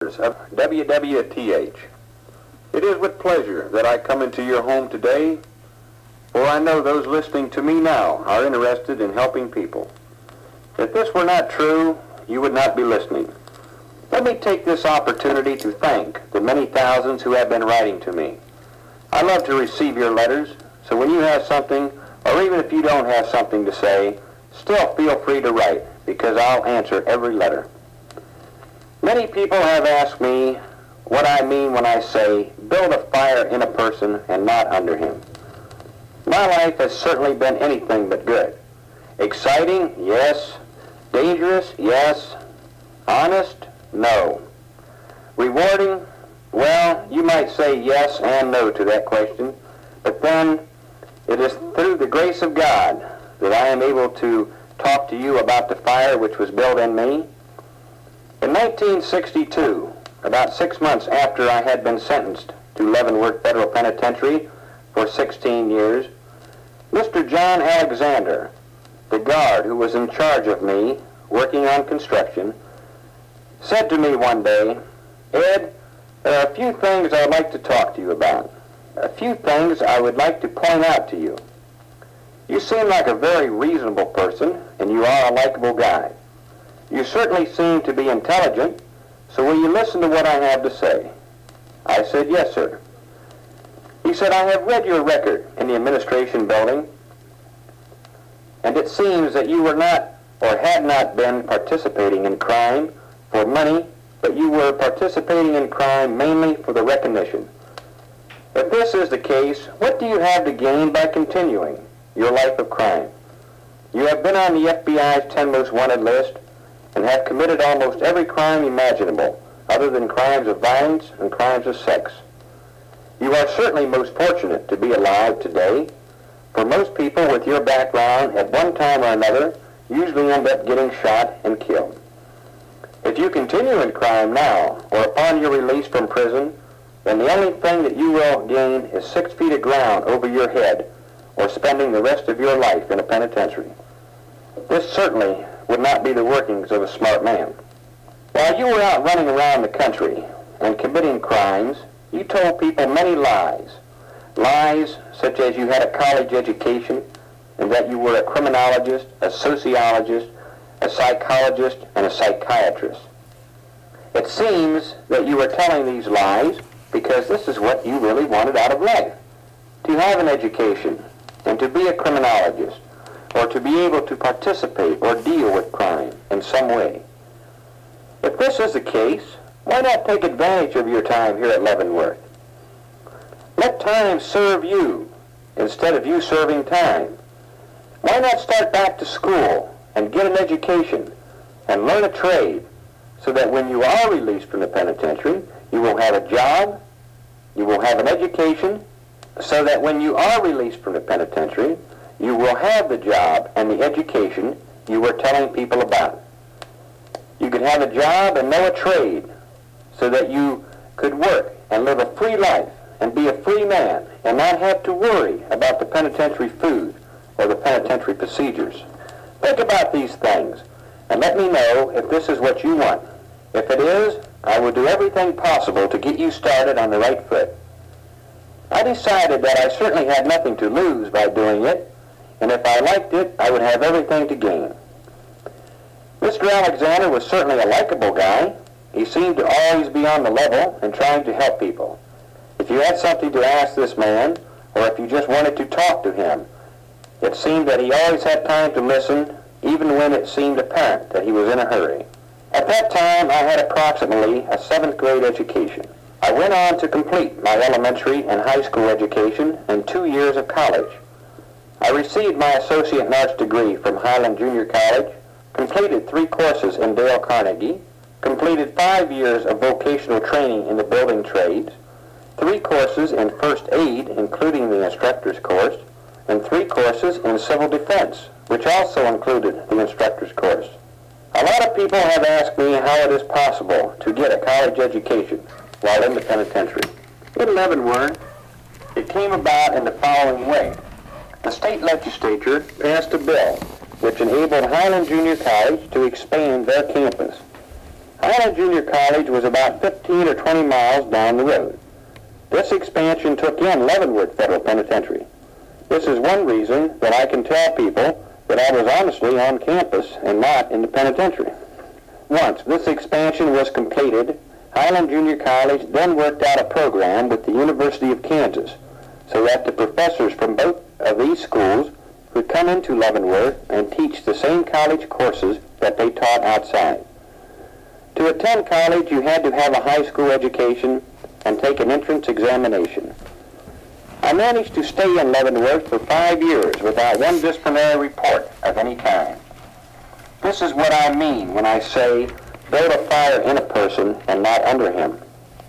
of WWTH. It is with pleasure that I come into your home today, for I know those listening to me now are interested in helping people. If this were not true, you would not be listening. Let me take this opportunity to thank the many thousands who have been writing to me. I love to receive your letters, so when you have something, or even if you don't have something to say, still feel free to write, because I'll answer every letter. Many people have asked me what I mean when I say build a fire in a person and not under him. My life has certainly been anything but good. Exciting? Yes. Dangerous? Yes. Honest? No. Rewarding? Well, you might say yes and no to that question, but then it is through the grace of God that I am able to talk to you about the fire which was built in me. In 1962, about 6 months after I had been sentenced to Leavenworth Federal Penitentiary for 16 years, Mr. John Alexander, the guard who was in charge of me working on construction, said to me one day, "Ed, there are a few things I would like to talk to you about. A few things I would like to point out to you. You seem like a very reasonable person, and you are a likable guy. You certainly seem to be intelligent, so will you listen to what I have to say?" I said, "Yes, sir." He said, "I have read your record in the administration building, and it seems that you were not or had not been participating in crime for money, but you were participating in crime mainly for the recognition. If this is the case, what do you have to gain by continuing your life of crime? You have been on the FBI's 10 most wanted list and have committed almost every crime imaginable, other than crimes of violence and crimes of sex. You are certainly most fortunate to be alive today, for most people with your background at one time or another usually end up getting shot and killed. If you continue in crime now or upon your release from prison, then the only thing that you will gain is 6 feet of ground over your head or spending the rest of your life in a penitentiary. This certainly would not be the workings of a smart man. While you were out running around the country and committing crimes, you told people many lies. Lies such as you had a college education and that you were a criminologist, a sociologist, a psychologist, and a psychiatrist. It seems that you were telling these lies because this is what you really wanted out of life: to have an education and to be a criminologist, or to be able to participate or deal with crime in some way. If this is the case, why not take advantage of your time here at Leavenworth? Let time serve you instead of you serving time. Why not start back to school and get an education and learn a trade so that when you are released from the penitentiary, you will have a job, you will have an education, so that when you are released from the penitentiary, you will have the job and the education you were telling people about. You could have a job and know a trade so that you could work and live a free life and be a free man and not have to worry about the penitentiary food or the penitentiary procedures. Think about these things and let me know if this is what you want. If it is, I will do everything possible to get you started on the right foot. I decided that I certainly had nothing to lose by doing it, and if I liked it, I would have everything to gain. Mr. Alexander was certainly a likable guy. He seemed to always be on the level and trying to help people. If you had something to ask this man, or if you just wanted to talk to him, it seemed that he always had time to listen, even when it seemed apparent that he was in a hurry. At that time, I had approximately a 7th grade education. I went on to complete my elementary and high school education and 2 years of college. I received my Associate in Arts degree from Highland Junior College, completed 3 courses in Dale Carnegie, completed 5 years of vocational training in the building trades, 3 courses in first aid, including the instructor's course, and 3 courses in civil defense, which also included the instructor's course. A lot of people have asked me how it is possible to get a college education while in the penitentiary. In Leavenworth, it came about in the following way. The state legislature passed a bill which enabled Highland Junior College to expand their campus. Highland Junior College was about 15 or 20 miles down the road. This expansion took in Leavenworth Federal Penitentiary. This is one reason that I can tell people that I was honestly on campus and not in the penitentiary. Once this expansion was completed, Highland Junior College then worked out a program with the University of Kansas so that the professors from both of these schools would come into Leavenworth and teach the same college courses that they taught outside. To attend college, you had to have a high school education and take an entrance examination. I managed to stay in Leavenworth for 5 years without one disciplinary report of any kind. This is what I mean when I say build a fire in a person and not under him.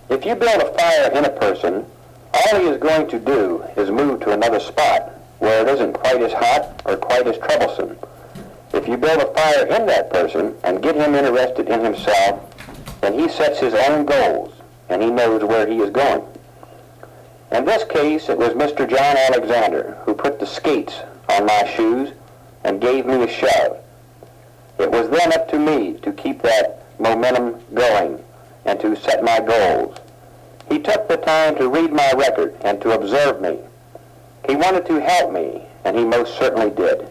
If you build a fire in a person, all he is going to do is move to another spot where it isn't quite as hot or quite as troublesome. If you build a fire in that person and get him interested in himself, then he sets his own goals and he knows where he is going. In this case, it was Mr. John Alexander who put the skates on my shoes and gave me a shove. It was then up to me to keep that momentum going and to set my goals. He took the time to read my record and to observe me. He wanted to help me, and he most certainly did.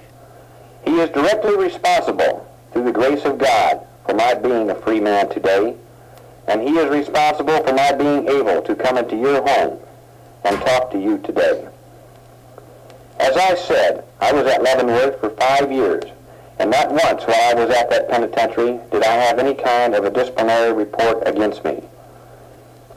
He is directly responsible, through the grace of God, for my being a free man today, and he is responsible for my being able to come into your home and talk to you today. As I said, I was at Leavenworth for 5 years, and not once while I was at that penitentiary did I have any kind of a disciplinary report against me.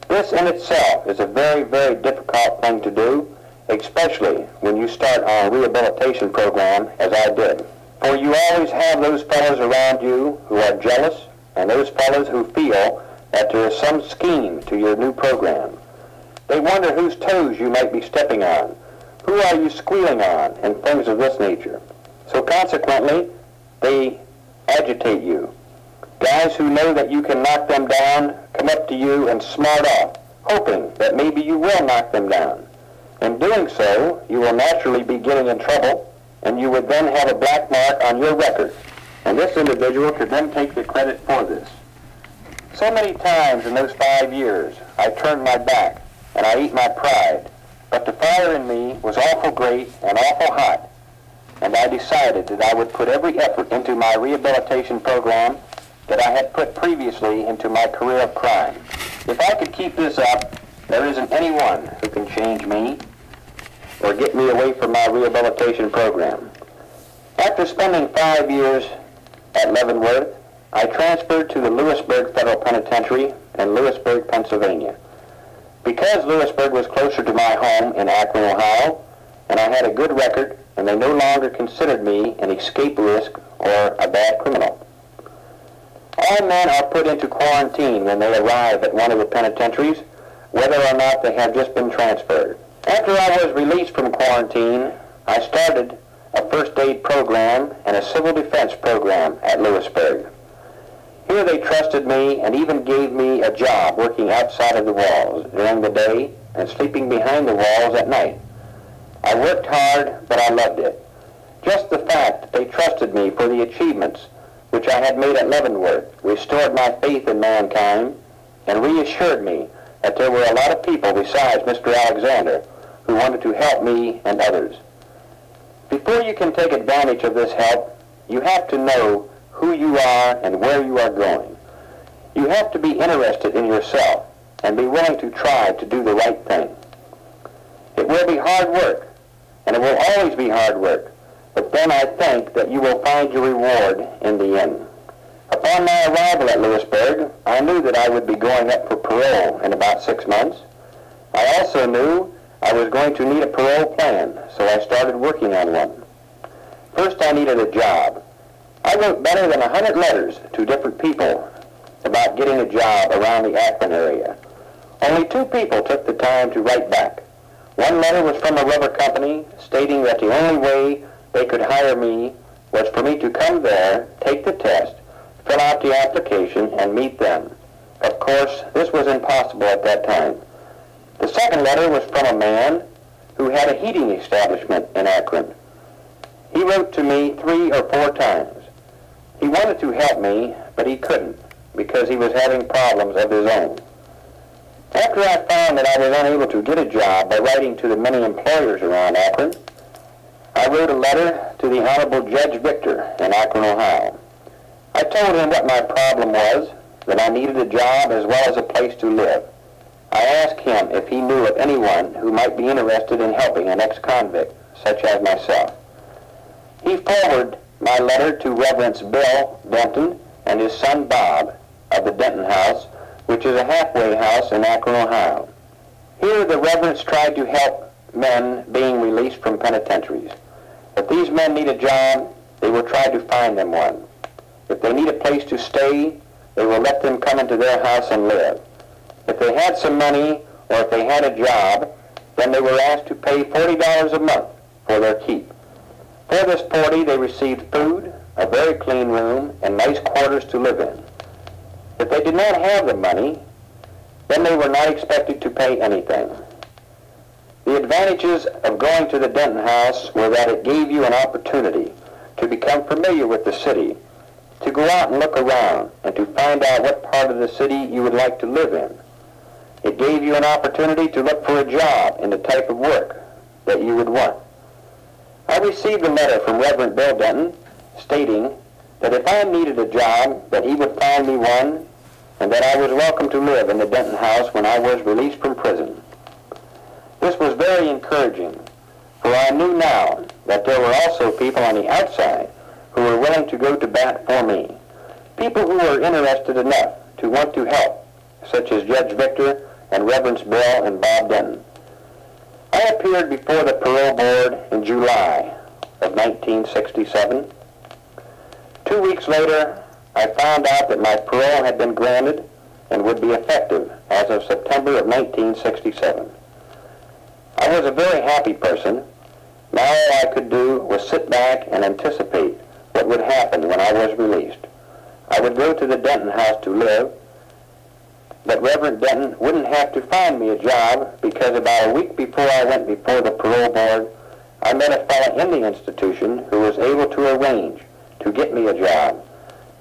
This in itself is a very, very difficult thing to do, especially when you start on a rehabilitation program as I did. For you always have those fellows around you who are jealous, and those fellows who feel that there is some scheme to your new program. They wonder whose toes you might be stepping on, who are you squealing on, and things of this nature. So consequently, they agitate you. Guys who know that you can knock them down come up to you and smart off, hoping that maybe you will knock them down. In doing so, you will naturally be getting in trouble, and you would then have a black mark on your record, and this individual could then take the credit for this. So many times in those 5 years, I turned my back, and I ate my pride, but the fire in me was awful great and awful hot, and I decided that I would put every effort into my rehabilitation program that I had put previously into my career of crime. If I could keep this up, there isn't anyone who can change me or get me away from my rehabilitation program. After spending 5 years at Leavenworth, I transferred to the Lewisburg Federal Penitentiary in Lewisburg, Pennsylvania. Because Lewisburg was closer to my home in Akron, Ohio, and I had a good record, and they no longer considered me an escape risk or a bad criminal. All men are put into quarantine when they arrive at one of the penitentiaries, whether or not they have just been transferred. After I was released from quarantine, I started a first aid program and a civil defense program at Lewisburg. Here they trusted me and even gave me a job working outside of the walls during the day and sleeping behind the walls at night. I worked hard, but I loved it. Just the fact that they trusted me for the achievements which I had made at Leavenworth restored my faith in mankind and reassured me that there were a lot of people besides Mr. Alexander who wanted to help me and others. Before you can take advantage of this help, you have to know who you are and where you are going. You have to be interested in yourself and be willing to try to do the right thing. It will be hard work, and it will always be hard work, but then I think that you will find your reward in the end. Upon my arrival at Lewisburg, I knew that I would be going up for parole in about 6 months. I also knew I was going to need a parole plan, so I started working on one. First, I needed a job. I wrote better than 100 letters to different people about getting a job around the Akron area. Only 2 people took the time to write back. One letter was from a rubber company stating that the only way they could hire me was for me to come there, take the test, fill out the application, and meet them. Of course, this was impossible at that time. The second letter was from a man who had a heating establishment in Akron. He wrote to me 3 or 4 times. He wanted to help me, but he couldn't. because he was having problems of his own. After I found that I was unable to get a job by writing to the many employers around Akron, I wrote a letter to the Honorable Judge Victor in Akron, Ohio. I told him what my problem was, that I needed a job as well as a place to live. I asked him if he knew of anyone who might be interested in helping an ex-convict, such as myself. He forwarded my letter to Reverends Bill Denton and his son Bob of the Denton House, which is a halfway house in Akron, Ohio. Here the Reverends tried to help men being released from penitentiaries. If these men need a job, they will try to find them one. If they need a place to stay, they will let them come into their house and live. If they had some money, or if they had a job, then they were asked to pay $40 a month for their keep. For this $40, they received food, a very clean room, and nice quarters to live in. If they did not have the money, then they were not expected to pay anything. The advantages of going to the Denton House were that it gave you an opportunity to become familiar with the city, to go out and look around, and to find out what part of the city you would like to live in. It gave you an opportunity to look for a job in the type of work that you would want. I received a letter from Reverend Bill Denton stating that if I needed a job, that he would find me one, and that I was welcome to live in the Denton House when I was released from prison. This was very encouraging, for I knew now that there were also people on the outside who were willing to go to bat for me, people who were interested enough to want to help, such as Judge Victor and Reverends Bill and Bob Denton. I appeared before the Parole Board in July of 1967. 2 weeks later, I found out that my parole had been granted and would be effective as of September of 1967. I was a very happy person. Now all I could do was sit back and anticipate what would happen when I was released. I would go to the Denton House to live, but Reverend Denton wouldn't have to find me a job because about a week before I went before the Parole Board, I met a fellow in the institution who was able to arrange to get me a job.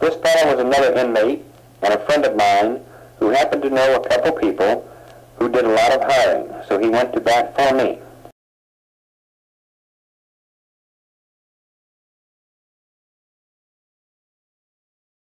This fellow was another inmate and a friend of mine who happened to know a couple people who did a lot of hiring, so he went to bat for me.